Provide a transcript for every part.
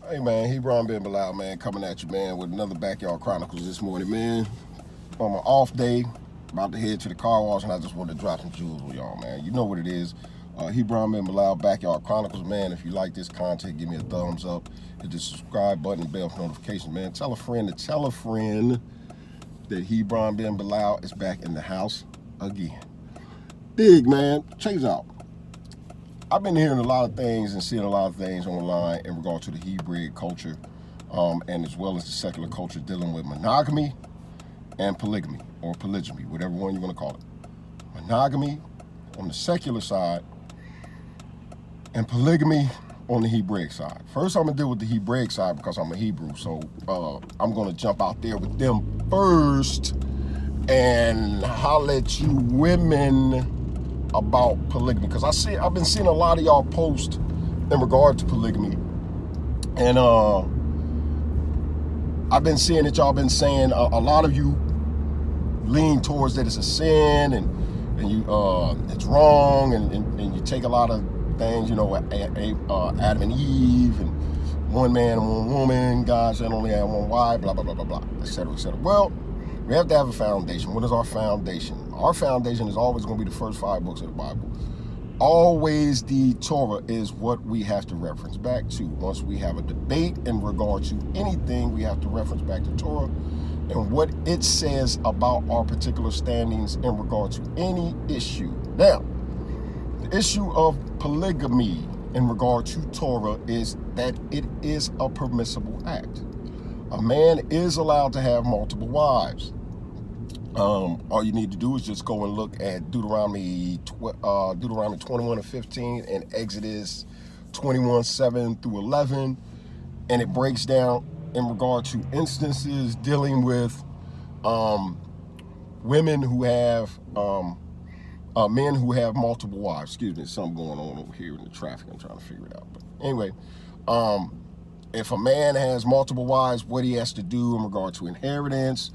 Hey man, Hebron Ben Bilal, man, coming at you, man, with another Backyard Chronicles this morning, man. On my off day, about to head to the car wash, and I just wanted to drop some jewels with y'all, man. You know what it is. Hebron Ben Bilal, Backyard Chronicles, man. If you like this content, give me a thumbs up. Hit the subscribe button and bell for notifications, man. Tell a friend to tell a friend that Hebron Ben Bilal is back in the house again. Big, man. Check this out. I've been hearing a lot of things and seeing a lot of things online in regard to the Hebraic culture, and as well as the secular culture dealing with monogamy and polygamy, or polygyny, whatever one you want to call it. Monogamy on the secular side and polygamy on the Hebraic side. First, I'm going to deal with the Hebraic side because I'm a Hebrew, so I'm going to jump out there with them first and holler at you women about polygamy, because I've been seeing a lot of y'all post in regard to polygamy, and I've been seeing that y'all been saying a lot of you lean towards that it's a sin and you it's wrong, and you take a lot of things, you know, Adam and Eve and one man and one woman, God said only had one wife, blah blah blah blah blah, etc. etc. Well, we have to have a foundation. What is our foundation? Our foundation is always going to be the first 5 books of the Bible. Always the Torah is what we have to reference back to. Once we have a debate in regard to anything, we have to reference back to Torah and what it says about our particular standings in regard to any issue. Now, the issue of polygamy in regard to Torah is that it is a permissible act. A man is allowed to have multiple wives. All you need to do is just go and look at Deuteronomy 21:15 and Exodus 21:7-11, and it breaks down in regard to instances dealing with women who have men who have multiple wives. Excuse me, something going on over here in the traffic. I'm trying to figure it out. But anyway, if a man has multiple wives, what he has to do in regard to inheritance.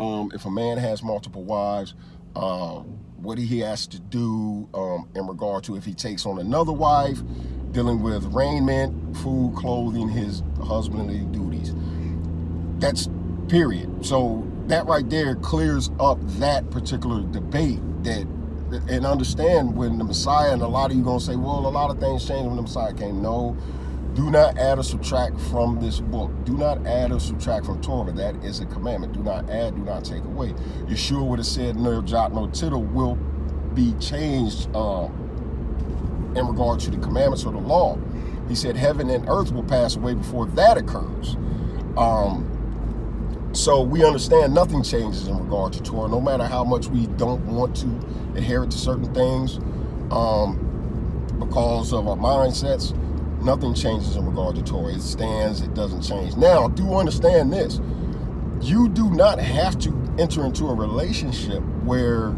If a man has multiple wives, what he has to do in regard to if he takes on another wife, dealing with raiment, food, clothing, his husbandly duties. That's period. So that right there clears up that particular debate. And understand when the Messiah, and a lot of you going to say, well, a lot of things changed when the Messiah came. No. Do not add or subtract from this book. Do not add or subtract from Torah. That is a commandment. Do not add, do not take away. Yeshua would have said, no jot, no tittle will be changed in regard to the commandments or the law. He said heaven and earth will pass away before that occurs. So we understand nothing changes in regard to Torah, no matter how much we don't want to adhere to certain things because of our mindsets. Nothing changes in regard to Torah. It stands, it doesn't change. Now, do understand this. You do not have to enter into a relationship where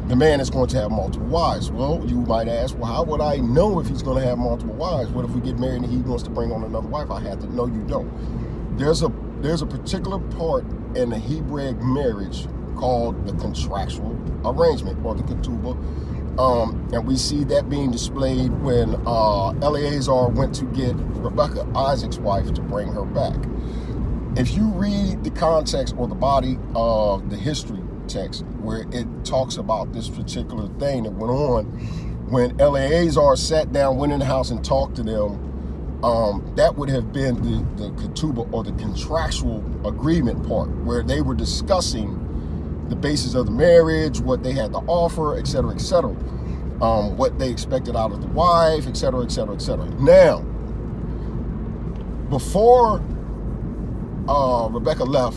the man is going to have multiple wives. Well, you might ask, well, how would I know if he's going to have multiple wives? What if we get married and he wants to bring on another wife? I have to know. You don't. There's a particular part in the Hebraic marriage called the contractual arrangement, or the ketubah. And we see that being displayed when Eleazar went to get Rebecca, Isaac's wife, to bring her back. If you read the context or the body of the history text where it talks about this particular thing that went on, when Eleazar sat down, went in the house and talked to them, that would have been the ketubah, or the contractual agreement part, where they were discussing the basis of the marriage, what they had to offer, etc., etc., what they expected out of the wife, etc., etc., etc. Now, before Rebecca left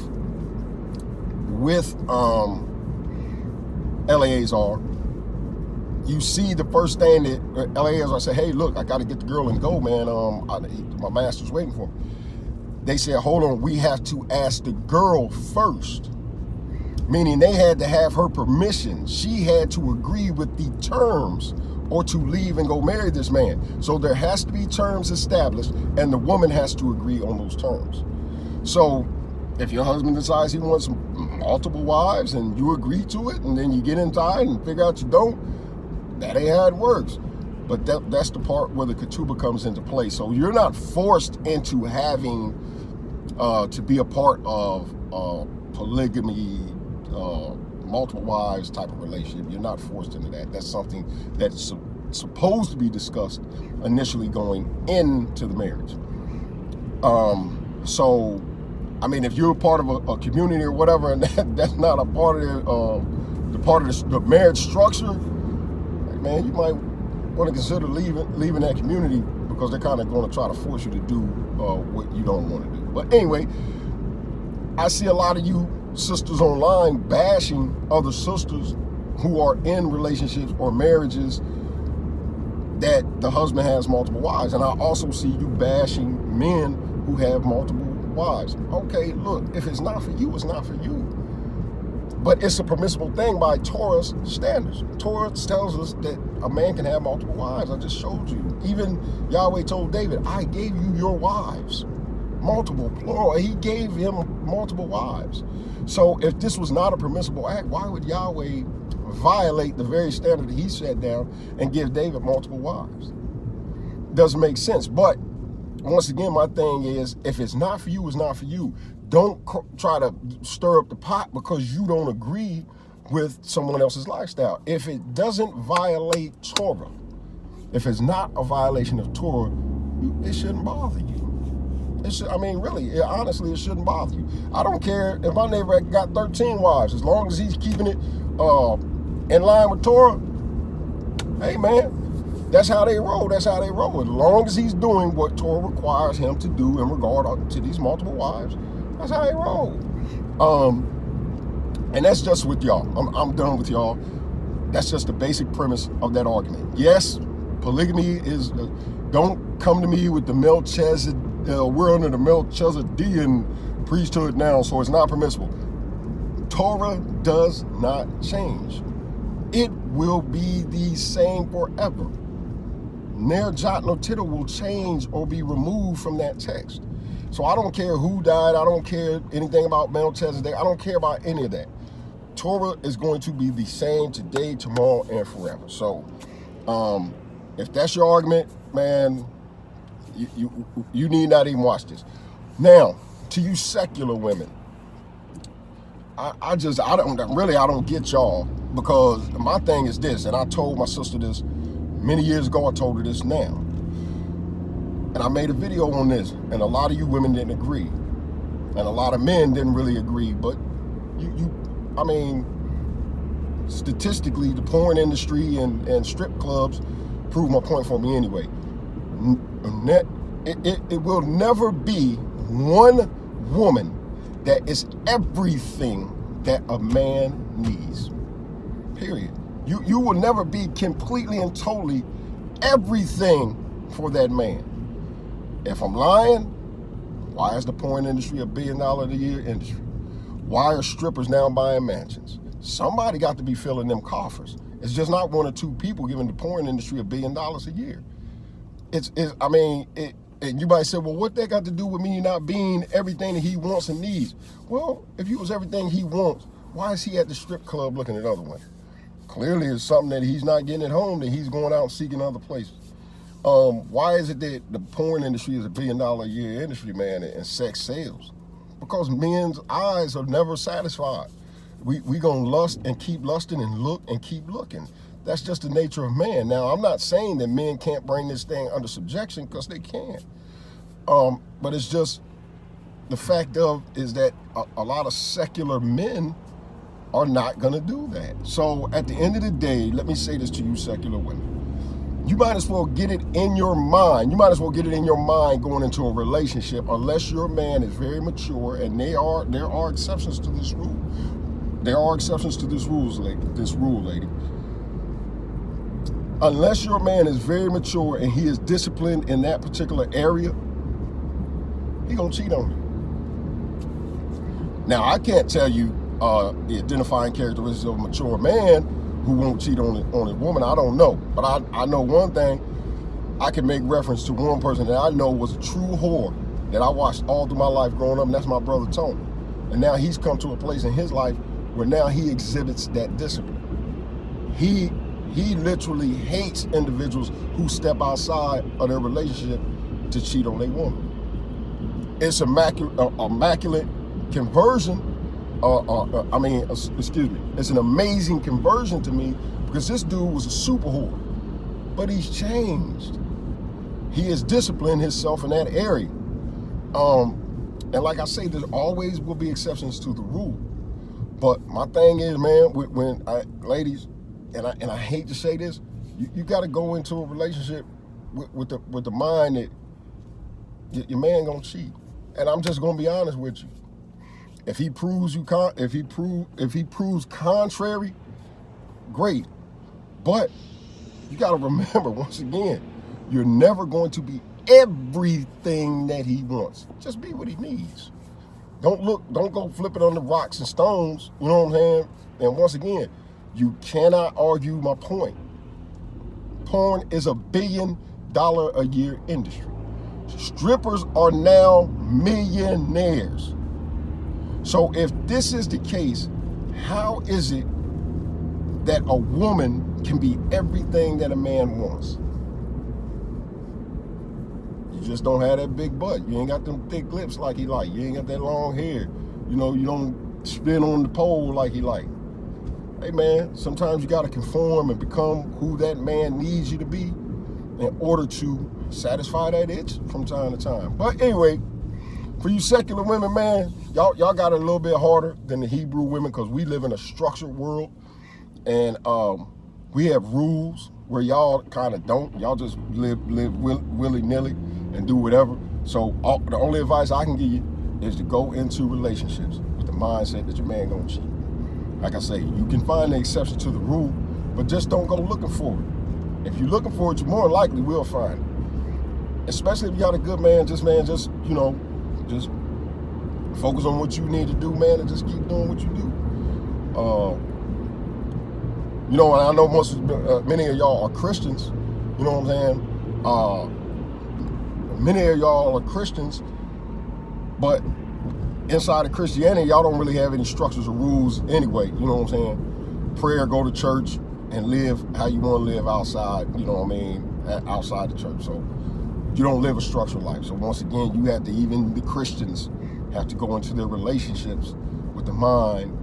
with Eleazar, you see the first thing that Eleazar said, hey, look, I got to get the girl and go, man. My master's waiting for me. They said, hold on, we have to ask the girl first. Meaning they had to have her permission. She had to agree with the terms or to leave and go marry this man. So there has to be terms established, and the woman has to agree on those terms. So if your husband decides he wants multiple wives and you agree to it, and then you get inside and figure out you don't, that ain't how it works. But that's the part where the ketubah comes into play. So you're not forced into having to be a part of polygamy, multiple wives type of relationship. You're not forced into that. That's something that's supposed to be discussed initially going into the marriage. So, I mean, if you're a part of a community or whatever, and that's not a part of the marriage structure, man, you might want to consider leaving that community, because they're kind of going to try to force you to do what you don't want to do. But anyway, I see a lot of you sisters online bashing other sisters who are in relationships or marriages that the husband has multiple wives. And I also see you bashing men who have multiple wives. Okay, look, if it's not for you, it's not for you. But it's a permissible thing by Torah's standards. Torah tells us that a man can have multiple wives. I just showed you. Even Yahweh told David, I gave you your wives. Multiple, plural. He gave him multiple wives. So if this was not a permissible act, why would Yahweh violate the very standard that he set down and give David multiple wives? Doesn't make sense. But once again, my thing is, if it's not for you, it's not for you. Don't try to stir up the pot because you don't agree with someone else's lifestyle. If it doesn't violate Torah, if it's not a violation of Torah, it shouldn't bother you. Really, honestly, it shouldn't bother you. I don't care if my neighbor got 13 wives, as long as he's keeping it in line with Torah. Hey, man, that's how they roll. That's how they roll. As long as he's doing what Torah requires him to do in regard to these multiple wives, that's how they roll. And that's just with y'all. I'm done with y'all. That's just the basic premise of that argument. Yes, polygamy is. Don't come to me with the Melchizedek. We're under the Melchizedekian priesthood now, so it's not permissible. Torah does not change. It will be the same forever. Ne'er jot nor tittle will change or be removed from that text. So I don't care who died. I don't care anything about Melchizedek. I don't care about any of that. Torah is going to be the same today, tomorrow, and forever. So if that's your argument, man, you need not even watch this. Now, to you secular women, I don't get y'all, because my thing is this, and I told my sister this many years ago, I told her this now. And I made a video on this, and a lot of you women didn't agree. And a lot of men didn't really agree, but statistically, the porn industry and strip clubs prove my point for me anyway. It will never be one woman that is everything that a man needs. Period. You will never be completely and totally everything for that man. If I'm lying, why is the porn industry $1 billion a year industry? Why are strippers now buying mansions? Somebody got to be filling them coffers. It's just not one or two people giving the porn industry $1 billion a year. And you might say, well, what that got to do with me not being everything that he wants and needs? Well, if you was everything he wants, why is he at the strip club looking at other women? Clearly it's something that he's not getting at home, that he's going out and seeking other places. Why is it that the porn industry is $1 billion a year industry, man, and sex sales? Because men's eyes are never satisfied. We gonna lust and keep lusting and look and keep looking. That's just the nature of man. Now, I'm not saying that men can't bring this thing under subjection, because they can. But it's just the fact is that a lot of secular men are not going to do that. So at the end of the day, let me say this to you secular women. You might as well get it in your mind. You might as well get it in your mind going into a relationship, unless your man is very mature, and there are exceptions to this rule. There are exceptions to this rule, lady. Unless your man is very mature and he is disciplined in that particular area, he gonna cheat on you. Now, I can't tell you the identifying characteristics of a mature man who won't cheat on his woman. I don't know. But I know one thing. I can make reference to one person that I know was a true whore that I watched all through my life growing up, and that's my brother Tony. And now he's come to a place in his life where now he exhibits that discipline. He He literally hates individuals who step outside of their relationship to cheat on their woman. It's immaculate conversion. It's an amazing conversion to me, because this dude was a super whore, but he's changed. He has disciplined himself in that area. And like I say, there always will be exceptions to the rule. But my thing is, man, ladies, and I hate to say this, you got to go into a relationship with the mind that your man gonna cheat. And I'm just gonna be honest with you. If he proves contrary, great. But you got to remember, once again, you're never going to be everything that he wants. Just be what he needs. Don't go flipping on the rocks and stones, you know what I'm saying? And once again, you cannot argue my point. Porn is a $1 billion a year industry. Strippers are now millionaires. So if this is the case, how is it that a woman can be everything that a man wants? You just don't have that big butt. You ain't got them thick lips like he like. You ain't got that long hair. You know, you don't spin on the pole like he like. Hey man, sometimes you got to conform and become who that man needs you to be in order to satisfy that itch from time to time. But anyway, for you secular women, man, y'all got it a little bit harder than the Hebrew women, because we live in a structured world, and we have rules where y'all kind of don't. Y'all just live willy-nilly and do whatever. So the only advice I can give you is to go into relationships with the mindset that your man gonna cheat. Like I say, you can find the exception to the rule, but just don't go looking for it. If you're looking for it, you more likely will find it. Especially if you got a good man, just focus on what you need to do, man, and just keep doing what you do. And I know many of y'all are Christians, you know what I'm saying? Many of y'all are Christians, but inside of Christianity, y'all don't really have any structures or rules anyway, you know what I'm saying? Prayer, go to church, and live how you want to live outside, outside the church. So you don't live a structured life. So once again, even the Christians have to go into their relationships with the mind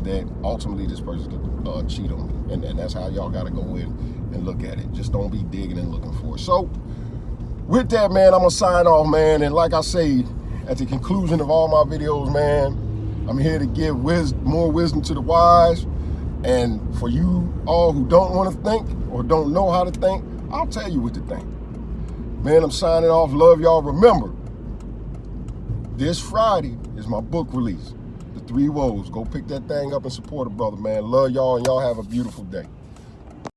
that ultimately this person could cheat on me. And that's how y'all got to go in and look at it. Just don't be digging and looking for it. So with that, man, I'm going to sign off, man. And like I say, at the conclusion of all my videos, man, I'm here to give more wisdom to the wise. And for you all who don't want to think or don't know how to think, I'll tell you what to think. Man, I'm signing off. Love y'all. Remember, this Friday is my book release, The 3 Woes. Go pick that thing up and support a brother, man. Love y'all, and y'all have a beautiful day.